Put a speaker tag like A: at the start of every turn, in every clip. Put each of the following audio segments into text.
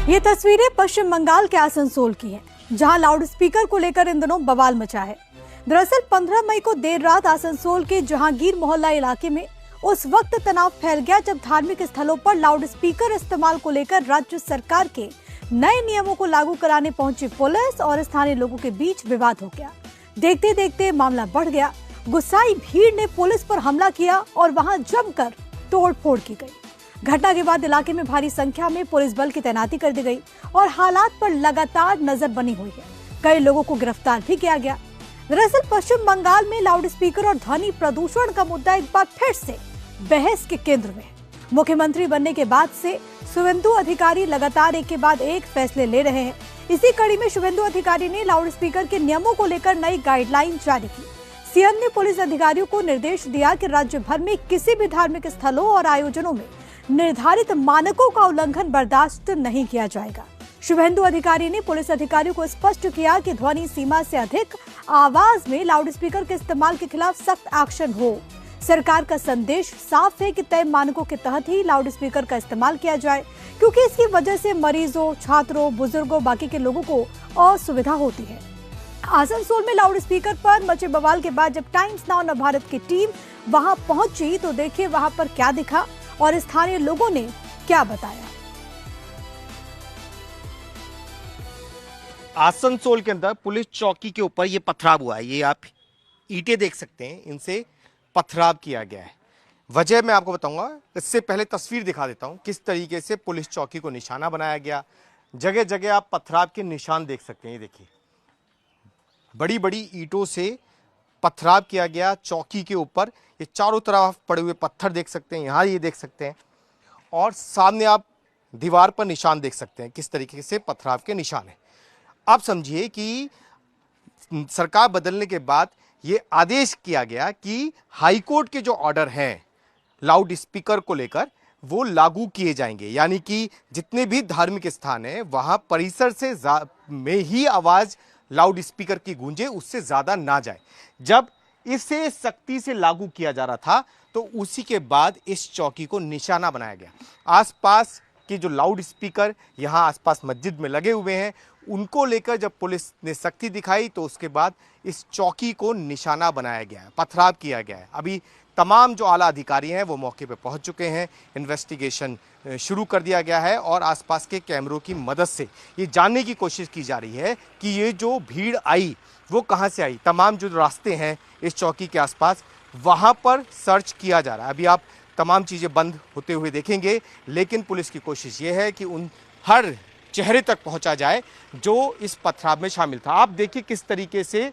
A: ये तस्वीरें पश्चिम बंगाल के आसनसोल की हैं, जहां लाउडस्पीकर को लेकर इन दिनों बवाल मचा है। दरअसल 15 मई को देर रात आसनसोल के जहांगीर मोहल्ला इलाके में उस वक्त तनाव फैल गया जब धार्मिक स्थलों पर लाउडस्पीकर इस्तेमाल को लेकर राज्य सरकार के नए नियमों को लागू कराने पहुंची पुलिस और स्थानीय लोगों के बीच विवाद हो गया। देखते देखते मामला बढ़ गया। गुस्साई भीड़ ने पुलिस पर हमला किया और वहां जमकर तोड़फोड़ की गई। घटना के बाद इलाके में भारी संख्या में पुलिस बल की तैनाती कर दी गई और हालात पर लगातार नजर बनी हुई है। कई लोगों को गिरफ्तार भी किया गया। दरअसल पश्चिम बंगाल में लाउडस्पीकर और ध्वनि प्रदूषण का मुद्दा एक बार फिर से बहस के केंद्र में है। मुख्यमंत्री बनने के बाद से शुभेंदु अधिकारी लगातार एक के बाद एक फैसले ले रहे हैं। इसी कड़ी में शुभेंदु अधिकारी ने लाउडस्पीकर के नियमों को लेकर नई गाइडलाइन जारी की। सीएम ने पुलिस अधिकारियों को निर्देश दिया कि राज्य भर में किसी भी धार्मिक स्थलों और आयोजनों में निर्धारित मानकों का उल्लंघन बर्दाश्त नहीं किया जाएगा। शुभेंदु अधिकारी ने पुलिस अधिकारियों को स्पष्ट किया कि ध्वनि सीमा से अधिक आवाज में लाउडस्पीकर के इस्तेमाल के खिलाफ सख्त एक्शन हो। सरकार का संदेश साफ है कि तय मानकों के तहत ही लाउडस्पीकर का इस्तेमाल किया जाए, क्योंकि इसकी वजह से मरीजों, छात्रों, बुजुर्गों, बाकी के लोगों को असुविधा होती है। आसनसोल में लाउडस्पीकर पर मचे बवाल के बाद जब टाइम्स नाउ नवभारत की टीम वहां पहुंची तो देखिए वहां पर क्या दिखा और स्थानीय लोगों ने क्या बताया।
B: आसनसोल के अंदर पुलिस चौकी के ऊपर ये पथराव हुआ है। ये आप ईंटें देख सकते हैं, इनसे पथराव किया गया है। वजह मैं आपको बताऊंगा। इससे पहले तस्वीर दिखा देता हूं किस तरीके से पुलिस चौकी को निशाना बनाया गया। जगह जगह आप पथराव के निशान देख सकते हैं। ये देखिए, बड़ी बड़ी ईंटों से पथराव किया गया चौकी के ऊपर। ये चारों तरफ पड़े हुए पत्थर देख सकते हैं, यहाँ ये देख सकते हैं, और सामने आप दीवार पर निशान देख सकते हैं किस तरीके से पथराव के निशान है। आप समझिए कि सरकार बदलने के बाद ये आदेश किया गया कि हाईकोर्ट के जो ऑर्डर हैं लाउड स्पीकर को लेकर वो लागू किए जाएंगे, यानी कि जितने भी धार्मिक स्थान हैं वहां परिसर से में ही आवाज लाउड स्पीकर की गूंजे, उससे ज्यादा ना जाए। जब इसे सख्ती से लागू किया जा रहा था तो उसी के बाद इस चौकी को निशाना बनाया गया। आसपास के जो लाउड स्पीकर यहाँ आसपास मस्जिद में लगे हुए हैं उनको लेकर जब पुलिस ने सख्ती दिखाई तो उसके बाद इस चौकी को निशाना बनाया गया है, पथराव किया गया है। अभी तमाम जो आला अधिकारी हैं वो मौके पर पहुंच चुके हैं। इन्वेस्टिगेशन शुरू कर दिया गया है और आसपास के कैमरों की मदद से ये जानने की कोशिश की जा रही है कि ये जो भीड़ आई वो कहां से आई। तमाम जो रास्ते हैं इस चौकी के आसपास वहां पर सर्च किया जा रहा है। अभी आप तमाम चीज़ें बंद होते हुए देखेंगे, लेकिन पुलिस की कोशिश ये है कि उन हर चेहरे तक पहुंचा जाए जो इस पथराव में शामिल था। आप देखिए किस तरीके से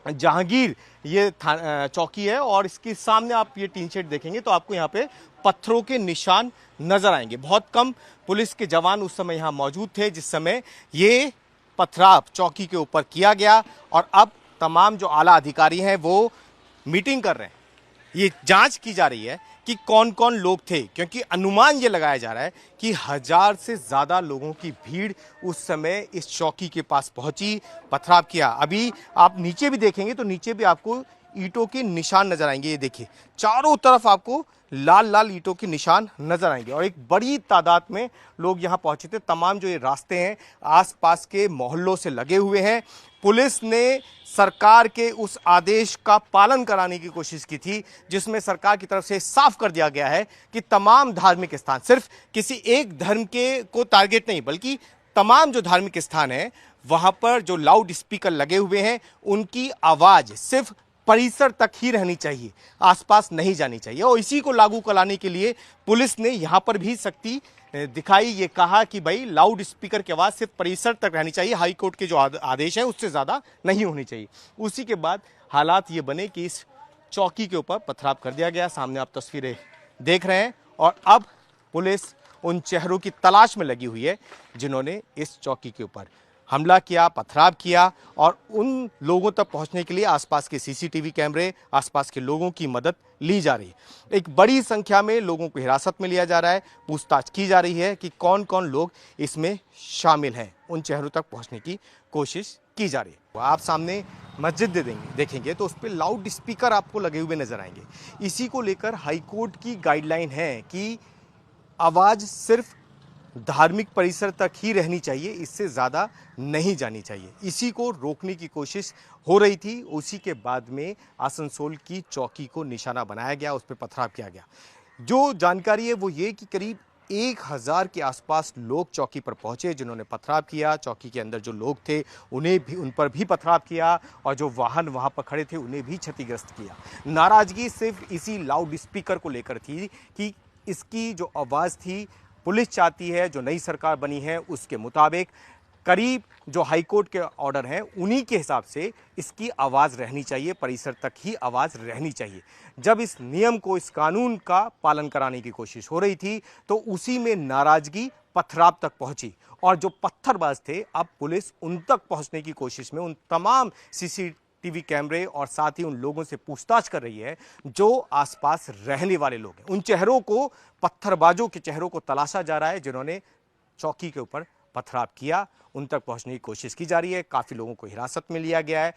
B: जहांगीर ये चौकी है और इसके सामने आप ये टीन शेड देखेंगे तो आपको यहाँ पे पत्थरों के निशान नजर आएंगे। बहुत कम पुलिस के जवान उस समय यहाँ मौजूद थे जिस समय ये पथराव चौकी के ऊपर किया गया, और अब तमाम जो आला अधिकारी हैं वो मीटिंग कर रहे हैं। ये जांच की जा रही है कि कौन कौन लोग थे, क्योंकि अनुमान ये लगाया जा रहा है कि 1000 से ज़्यादा लोगों की भीड़ उस समय इस चौकी के पास पहुंची, पथराव किया। अभी आप नीचे भी देखेंगे तो नीचे भी आपको ईंटों के निशान नजर आएंगे। ये देखिए, चारों तरफ आपको लाल लाल ईंटों के निशान नजर आएंगे और एक बड़ी तादाद में लोग यहाँ पहुंचे थे। तमाम जो ये रास्ते हैं आसपास के मोहल्लों से लगे हुए हैं। पुलिस ने सरकार के उस आदेश का पालन कराने की कोशिश की थी जिसमें सरकार की तरफ से साफ कर दिया गया है कि तमाम धार्मिक स्थान, सिर्फ किसी एक धर्म के को टारगेट नहीं बल्कि तमाम जो धार्मिक स्थान है वहां पर जो लाउड स्पीकर लगे हुए हैं उनकी आवाज सिर्फ परिसर तक ही रहनी चाहिए, आसपास नहीं जानी चाहिए। और इसी को लागू कराने के लिए पुलिस ने यहाँ पर भी सख्ती दिखाई। ये कहा कि भाई लाउड स्पीकर की आवाज़ सिर्फ परिसर तक रहनी चाहिए, हाई कोर्ट के जो आदेश हैं उससे ज़्यादा नहीं होनी चाहिए। उसी के बाद हालात ये बने कि इस चौकी के ऊपर पथराव कर दिया गया। सामने आप तस्वीरें देख रहे हैं और अब पुलिस उन चेहरों की तलाश में लगी हुई है जिन्होंने इस चौकी के ऊपर हमला किया, पथराव किया, और उन लोगों तक पहुंचने के लिए आसपास के सीसीटीवी कैमरे, आसपास के लोगों की मदद ली जा रही है। एक बड़ी संख्या में लोगों को हिरासत में लिया जा रहा है, पूछताछ की जा रही है कि कौन कौन लोग इसमें शामिल हैं। उन चेहरों तक पहुंचने की कोशिश की जा रही है। आप सामने मस्जिद देखेंगे तो उस पर लाउड स्पीकर आपको लगे हुए नजर आएंगे। इसी को लेकर हाईकोर्ट की गाइडलाइन है कि आवाज़ सिर्फ धार्मिक परिसर तक ही रहनी चाहिए, इससे ज़्यादा नहीं जानी चाहिए। इसी को रोकने की कोशिश हो रही थी। उसी के बाद में आसनसोल की चौकी को निशाना बनाया गया, उस पर पथराव किया गया। जो जानकारी है वो ये कि करीब 1000 के आसपास लोग चौकी पर पहुंचे, जिन्होंने पथराव किया। चौकी के अंदर जो लोग थे उन पर भी पथराव किया, और जो वाहन वहां पर खड़े थे उन्हें भी क्षतिग्रस्त किया। नाराजगी सिर्फ इसी लाउड स्पीकर को लेकर थी कि इसकी जो आवाज़ थी, पुलिस चाहती है जो नई सरकार बनी है उसके मुताबिक करीब जो हाईकोर्ट के ऑर्डर हैं उन्हीं के हिसाब से इसकी आवाज़ रहनी चाहिए, परिसर तक ही आवाज़ रहनी चाहिए। जब इस नियम को, इस कानून का पालन कराने की कोशिश हो रही थी तो उसी में नाराजगी पथराव तक पहुंची, और जो पत्थरबाज थे अब पुलिस उन तक पहुंचने की कोशिश में उन तमाम सीसीटीवी कैमरे और साथ ही उन लोगों से पूछताछ कर रही है जो आसपास रहने वाले लोग हैं। उन चेहरों को, पत्थरबाजों के चेहरों को तलाशा जा रहा है जिन्होंने चौकी के ऊपर पथराव किया। उन तक पहुंचने की कोशिश की जा रही है। काफ़ी लोगों को हिरासत में लिया गया है,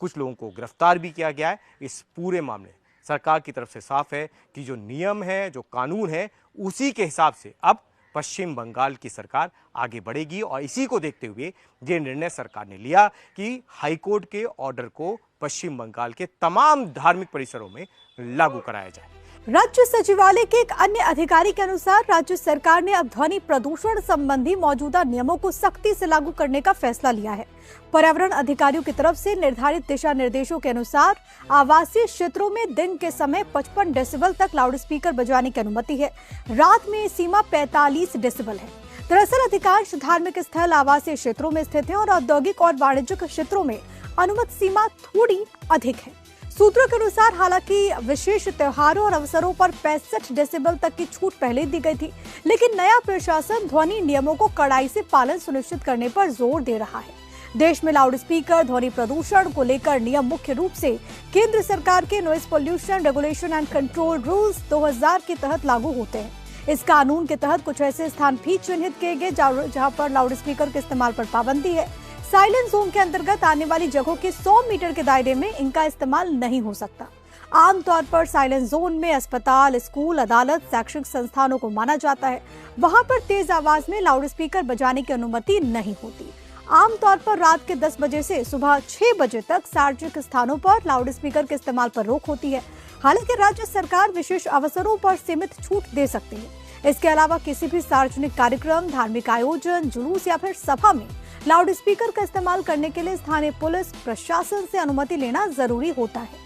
B: कुछ लोगों को गिरफ्तार भी किया गया है। इस पूरे मामले सरकार की तरफ से साफ है कि जो नियम है, जो कानून है, उसी के हिसाब से अब पश्चिम बंगाल की सरकार आगे बढ़ेगी, और इसी को देखते हुए ये निर्णय सरकार ने लिया कि हाईकोर्ट के ऑर्डर को पश्चिम बंगाल के तमाम धार्मिक परिसरों में लागू कराया जाए।
A: राज्य सचिवालय के एक अन्य अधिकारी के अनुसार राज्य सरकार ने अब ध्वनि प्रदूषण संबंधी मौजूदा नियमों को सख्ती से लागू करने का फैसला लिया है। पर्यावरण अधिकारियों की तरफ से निर्धारित दिशा निर्देशों के अनुसार आवासीय क्षेत्रों में दिन के समय 55 डेसिबल तक लाउडस्पीकर बजाने की अनुमति है। रात में सीमा 45 डेसिबल है। दरअसल अधिकांश धार्मिक स्थल आवासीय क्षेत्रों में स्थित हैं और औद्योगिक और वाणिज्यिक क्षेत्रों में अनुमति सीमा थोड़ी अधिक है। सूत्रों के अनुसार हालांकि विशेष त्योहारों और अवसरों पर 65 डेसिबल तक की छूट पहले दी गई थी, लेकिन नया प्रशासन ध्वनि नियमों को कड़ाई से पालन सुनिश्चित करने पर जोर दे रहा है। देश में लाउडस्पीकर ध्वनि प्रदूषण को लेकर नियम मुख्य रूप से केंद्र सरकार के noise pollution regulation and control rules 2000 के तहत लागू होते हैं। इस कानून के तहत कुछ ऐसे स्थान भी चिन्हित किए गए जहां पर लाउडस्पीकर के इस्तेमाल पर पाबंदी है। साइलेंट जोन के अंतर्गत आने वाली जगहों के 100 मीटर के दायरे में इनका इस्तेमाल नहीं हो सकता। आमतौर पर साइलेंट जोन में अस्पताल, स्कूल, अदालत, शैक्षिक संस्थानों को माना जाता है। वहां पर तेज आवाज में लाउडस्पीकर बजाने की अनुमति नहीं होती। आमतौर पर रात के 10 बजे से सुबह 6 बजे तक सार्वजनिक स्थानों पर लाउडस्पीकर के इस्तेमाल पर रोक होती है। हालांकि राज्य सरकार विशेष अवसरों पर सीमित छूट दे सकती है। इसके अलावा किसी भी सार्वजनिक कार्यक्रम, धार्मिक आयोजन, जुलूस या फिर सभा में लाउडस्पीकर का इस्तेमाल करने के लिए स्थानीय पुलिस प्रशासन से अनुमति लेना जरूरी होता है।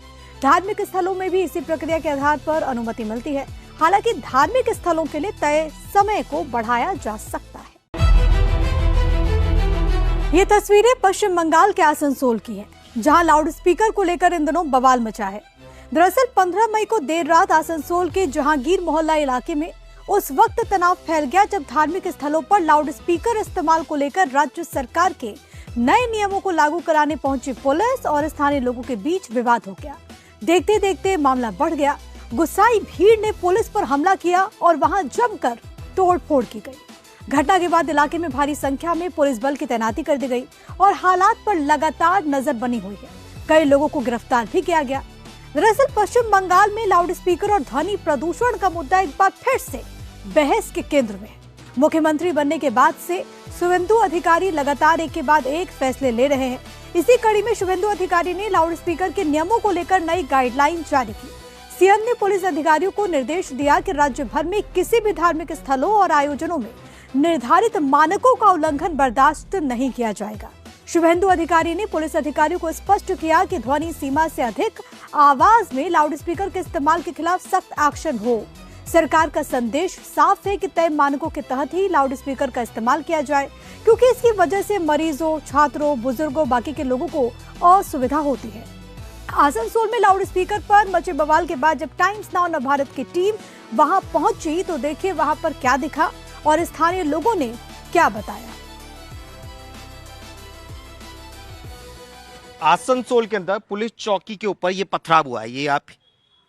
A: धार्मिक स्थलों में भी इसी प्रक्रिया के आधार पर अनुमति मिलती है। हालांकि धार्मिक स्थलों के लिए तय समय को बढ़ाया जा सकता है। ये तस्वीरें पश्चिम बंगाल के आसनसोल की हैं, जहां लाउडस्पीकर को लेकर इन दिनों बवाल मचा है। दरअसल 15 मई को देर रात आसनसोल के जहांगीर मोहल्ला इलाके में उस वक्त तनाव फैल गया जब धार्मिक स्थलों पर लाउडस्पीकर इस्तेमाल को लेकर राज्य सरकार के नए नियमों को लागू कराने पहुंची पुलिस और स्थानीय लोगों के बीच विवाद हो गया। देखते देखते मामला बढ़ गया। गुस्साई भीड़ ने पुलिस पर हमला किया और वहां जमकर तोड़फोड़ की गई। घटना के बाद इलाके में भारी संख्या में पुलिस बल की तैनाती कर दी गई और हालात पर लगातार नजर बनी हुई है। कई लोगों को गिरफ्तार भी किया गया। दरअसल पश्चिम बंगाल में लाउडस्पीकर और ध्वनि प्रदूषण का मुद्दा एक बार फिर से बहस के केंद्र में है। मुख्यमंत्री बनने के बाद से शुभेंदु अधिकारी लगातार एक के बाद एक फैसले ले रहे हैं। इसी कड़ी में शुभेंदु अधिकारी ने लाउडस्पीकर के नियमों को लेकर नई गाइडलाइन जारी की। सीएम ने पुलिस अधिकारियों को निर्देश दिया कि राज्य भर में किसी भी धार्मिक स्थलों और आयोजनों में निर्धारित मानकों का उल्लंघन बर्दाश्त नहीं किया जाएगा। शुभेंदु अधिकारी ने पुलिस अधिकारियों को स्पष्ट किया कि ध्वनि सीमा से अधिक आवाज में लाउडस्पीकर के इस्तेमाल के खिलाफ सख्त एक्शन हो। सरकार का संदेश साफ है कि तय मानकों के तहत ही लाउडस्पीकर का इस्तेमाल किया जाए, क्योंकि इसकी वजह से मरीजों, छात्रों, बुजुर्गों, बाकी के लोगों को असुविधा होती है। आसनसोल में लाउडस्पीकर पर मचे बवाल के बाद जब टाइम्स नाउ नवभारत की टीम वहां पहुंची तो देखिए वहां पर क्या दिखा और स्थानीय लोगों ने क्या बताया।
B: आसनसोल के अंदर पुलिस चौकी के ऊपर ये पथराव हुआ है। ये आप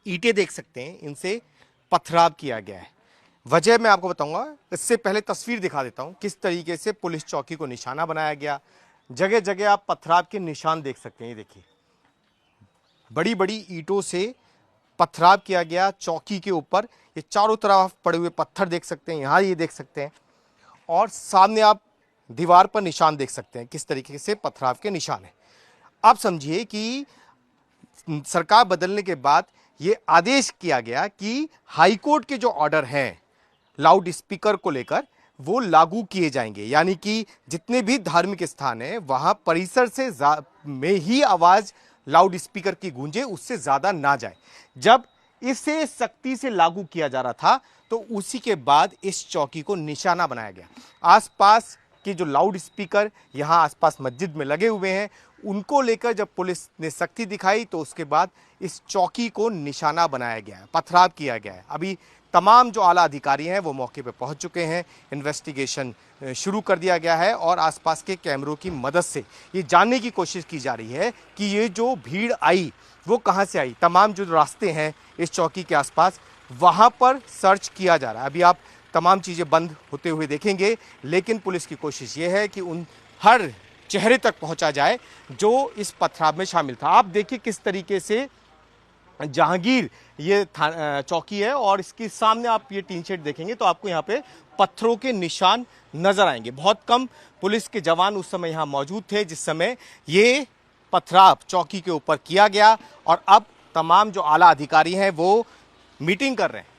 B: ईंटें देख सकते हैं, इनसे पथराव किया गया है। वजह मैं आपको बताऊंगा। इससे पहले तस्वीर दिखा देता हूं किस तरीके से पुलिस चौकी को निशाना बनाया गया। जगह जगह आप पथराव के निशान देख सकते हैं। ये देखिए, बड़ी बड़ी ईंटों से पथराव किया गया चौकी के ऊपर। ये चारों तरफ पड़े हुए पत्थर देख सकते हैं, यहाँ ये देख सकते हैं। और सामने आप दीवार पर निशान देख सकते हैं, किस तरीके से पथराव के निशान हैं। आप समझिए कि सरकार बदलने के बाद ये आदेश किया गया कि हाईकोर्ट के जो ऑर्डर हैं लाउड स्पीकर को लेकर वो लागू किए जाएंगे, यानी कि जितने भी धार्मिक स्थान हैं वहां परिसर से में ही आवाज लाउड स्पीकर की गूंजे, उससे ज्यादा ना जाए। जब इसे सख्ती से लागू किया जा रहा था तो उसी के बाद इस चौकी को निशाना बनाया गया। आसपास के जो लाउड स्पीकर यहां आसपास मस्जिद में लगे हुए हैं उनको लेकर जब पुलिस ने सख्ती दिखाई तो उसके बाद इस चौकी को निशाना बनाया गया है, पथराव किया गया है। अभी तमाम जो आला अधिकारी हैं वो मौके पर पहुंच चुके हैं, इन्वेस्टिगेशन शुरू कर दिया गया है और आसपास के कैमरों की मदद से ये जानने की कोशिश की जा रही है कि ये जो भीड़ आई वो कहां से आई। तमाम जो रास्ते हैं इस चौकी के आसपास वहां पर सर्च किया जा रहा है। अभी आप तमाम चीज़ें बंद होते हुए देखेंगे, लेकिन पुलिस की कोशिश ये है कि उन हर चेहरे तक पहुंचा जाए जो इस पथराव में शामिल था। आप देखिए किस तरीके से जहांगीर ये चौकी है और इसके सामने आप ये टीन शेड देखेंगे तो आपको यहाँ पे पत्थरों के निशान नजर आएंगे। बहुत कम पुलिस के जवान उस समय यहाँ मौजूद थे जिस समय ये पथराव चौकी के ऊपर किया गया और अब तमाम जो आला अधिकारी हैं वो मीटिंग कर रहे हैं।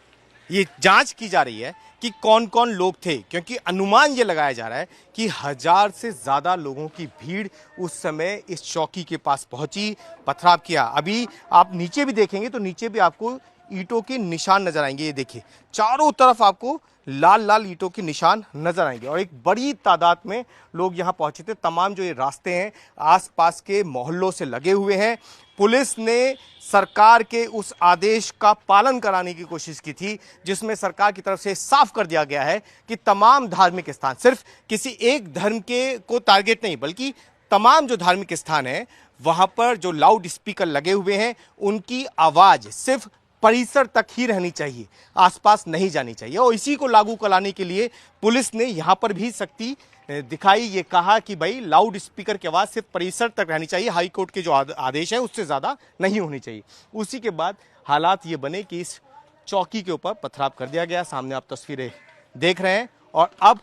B: ये जांच की जा रही है कि कौन कौन लोग थे, क्योंकि अनुमान ये लगाया जा रहा है कि 1000 से ज़्यादा लोगों की भीड़ उस समय इस चौकी के पास पहुंची, पथराव किया। अभी आप नीचे भी देखेंगे तो नीचे भी आपको ईंटों के निशान नजर आएंगे। ये देखिए चारों तरफ आपको लाल लाल ईंटों के निशान नजर आएंगे और एक बड़ी तादाद में लोग यहाँ पहुंचे थे। तमाम जो ये रास्ते हैं आसपास के मोहल्लों से लगे हुए हैं। पुलिस ने सरकार के उस आदेश का पालन कराने की कोशिश की थी जिसमें सरकार की तरफ से साफ कर दिया गया है कि तमाम धार्मिक स्थान, सिर्फ किसी एक धर्म के को टारगेट नहीं बल्कि तमाम जो धार्मिक स्थान है वहां पर जो लाउड स्पीकर लगे हुए हैं उनकी आवाज सिर्फ परिसर तक ही रहनी चाहिए, आसपास नहीं जानी चाहिए। और इसी को लागू कराने के लिए पुलिस ने यहां पर भी सख्ती दिखाई, ये कहा कि भाई लाउड स्पीकर की आवाज सिर्फ परिसर तक रहनी चाहिए, हाई कोर्ट के जो आदेश है उससे ज्यादा नहीं होनी चाहिए। उसी के बाद हालात ये बने कि इस चौकी के ऊपर पथराव कर दिया गया। सामने आप तस्वीरें देख रहे हैं और अब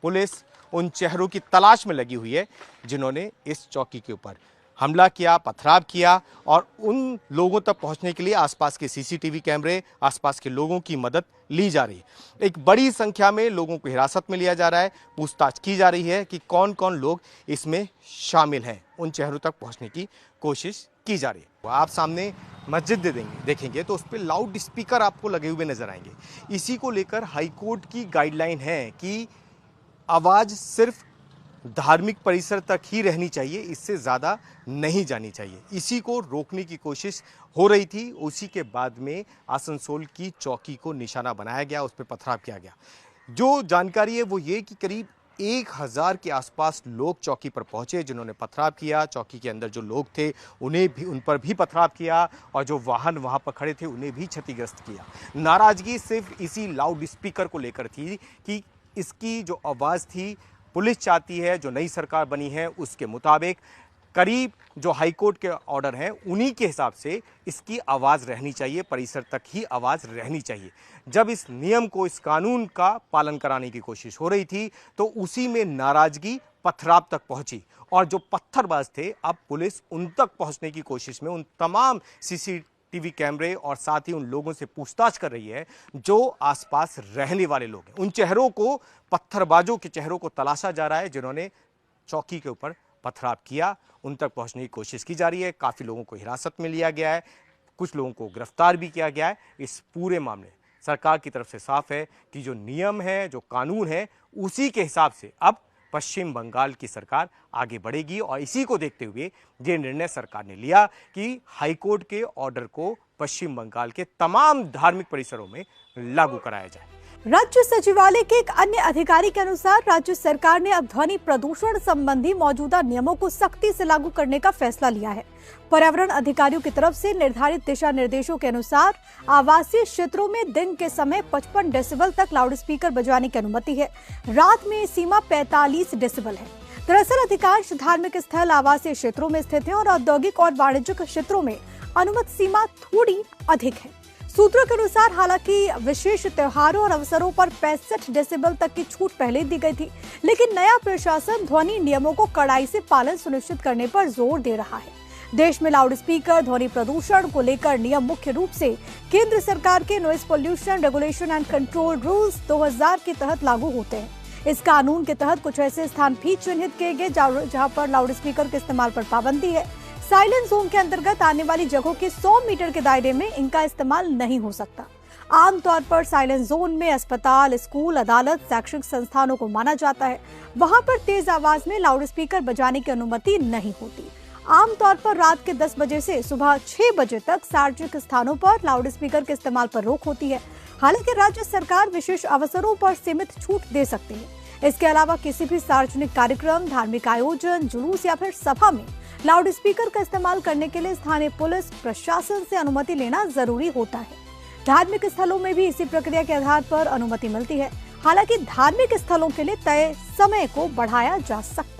B: पुलिस उन चेहरों की तलाश में लगी हुई है जिन्होंने इस चौकी के ऊपर हमला किया, पथराव किया और उन लोगों तक पहुंचने के लिए आसपास के सीसीटीवी कैमरे, आसपास के लोगों की मदद ली जा रही है। एक बड़ी संख्या में लोगों को हिरासत में लिया जा रहा है, पूछताछ की जा रही है कि कौन कौन लोग इसमें शामिल हैं। उन चेहरों तक पहुंचने की कोशिश की जा रही है। आप सामने मस्जिद देखेंगे तो उस पर लाउड स्पीकर आपको लगे हुए नजर आएंगे। इसी को लेकर हाईकोर्ट की गाइडलाइन है कि आवाज सिर्फ धार्मिक परिसर तक ही रहनी चाहिए, इससे ज़्यादा नहीं जानी चाहिए। इसी को रोकने की कोशिश हो रही थी। उसी के बाद में आसनसोल की चौकी को निशाना बनाया गया, उस पर पथराव किया गया। जो जानकारी है वो ये कि करीब 1000 के आसपास लोग चौकी पर पहुंचे जिन्होंने पथराव किया। चौकी के अंदर जो लोग थे उन पर भी पथराव किया और जो वाहन वहां पर खड़े थे उन्हें भी क्षतिग्रस्त किया। नाराजगी सिर्फ इसी लाउड स्पीकर को लेकर थी कि इसकी जो आवाज़ थी पुलिस चाहती है जो नई सरकार बनी है उसके मुताबिक करीब जो हाईकोर्ट के ऑर्डर हैं उन्हीं के हिसाब से इसकी आवाज़ रहनी चाहिए, परिसर तक ही आवाज़ रहनी चाहिए। जब इस नियम को, इस कानून का पालन कराने की कोशिश हो रही थी तो उसी में नाराजगी पथराव तक पहुंची और जो पत्थरबाज थे अब पुलिस उन तक पहुंचने की कोशिश में उन तमाम सीसीटीवी कैमरे और साथ ही उन लोगों से पूछताछ कर रही है जो आसपास रहने वाले लोग हैं। उन चेहरों को, पत्थरबाजों के चेहरों को तलाशा जा रहा है जिन्होंने चौकी के ऊपर पथराव किया, उन तक पहुंचने की कोशिश की जा रही है। काफ़ी लोगों को हिरासत में लिया गया है, कुछ लोगों को गिरफ्तार भी किया गया है। इस पूरे मामले सरकार की तरफ से साफ है कि जो नियम है, जो कानून है, उसी के हिसाब से अब पश्चिम बंगाल की सरकार आगे बढ़ेगी और इसी को देखते हुए ये निर्णय सरकार ने लिया कि हाईकोर्ट के ऑर्डर को पश्चिम बंगाल के तमाम धार्मिक परिसरों में लागू कराया जाए।
A: राज्य सचिवालय के एक अन्य अधिकारी के अनुसार राज्य सरकार ने अब ध्वनि प्रदूषण संबंधी मौजूदा नियमों को सख्ती से लागू करने का फैसला लिया है। पर्यावरण अधिकारियों की तरफ से निर्धारित दिशा निर्देशों के अनुसार आवासीय क्षेत्रों में दिन के समय 55 डेसिबल तक लाउड स्पीकर बजाने की अनुमति है। रात में सीमा 45 डेसिबल है। दरअसल अधिकांश धार्मिक स्थल आवासीय क्षेत्रों में स्थित हैं और औद्योगिक और वाणिज्यिक क्षेत्रों में अनुमति सीमा थोड़ी अधिक है। सूत्रों के अनुसार हालांकि विशेष त्योहारों और अवसरों पर 65 डेसिबल तक की छूट पहले दी गई थी, लेकिन नया प्रशासन ध्वनि नियमों को कड़ाई से पालन सुनिश्चित करने पर जोर दे रहा है। देश में लाउड स्पीकर ध्वनि प्रदूषण को लेकर नियम मुख्य रूप से केंद्र सरकार के noise pollution regulation and control rules 2000 के तहत लागू होते हैं। इस कानून के तहत कुछ ऐसे स्थान भी चिन्हित किए गए जहां पर लाउड स्पीकर के इस्तेमाल पर पाबंदी है। साइलेंट जोन के अंतर्गत आने वाली जगहों के 100 मीटर के दायरे में इनका इस्तेमाल नहीं हो सकता। आमतौर पर साइलेंट जोन में अस्पताल, स्कूल, अदालत, शैक्षिक संस्थानों को माना जाता है। वहां पर तेज आवाज में लाउड स्पीकर बजाने की अनुमति नहीं होती। आमतौर पर रात के 10 बजे से सुबह 6 बजे तक सार्वजनिक स्थानों पर लाउड स्पीकर के इस्तेमाल पर रोक होती है। हालांकि राज्य सरकार विशेष अवसरों पर सीमित छूट दे सकती है। इसके अलावा किसी भी सार्वजनिक कार्यक्रम, धार्मिक आयोजन, जुलूस या फिर सभा में लाउड स्पीकर का इस्तेमाल करने के लिए स्थानीय पुलिस प्रशासन से अनुमति लेना जरूरी होता है। धार्मिक स्थलों में भी इसी प्रक्रिया के आधार पर अनुमति मिलती है। हालांकि धार्मिक स्थलों के लिए तय समय को बढ़ाया जा सकता है।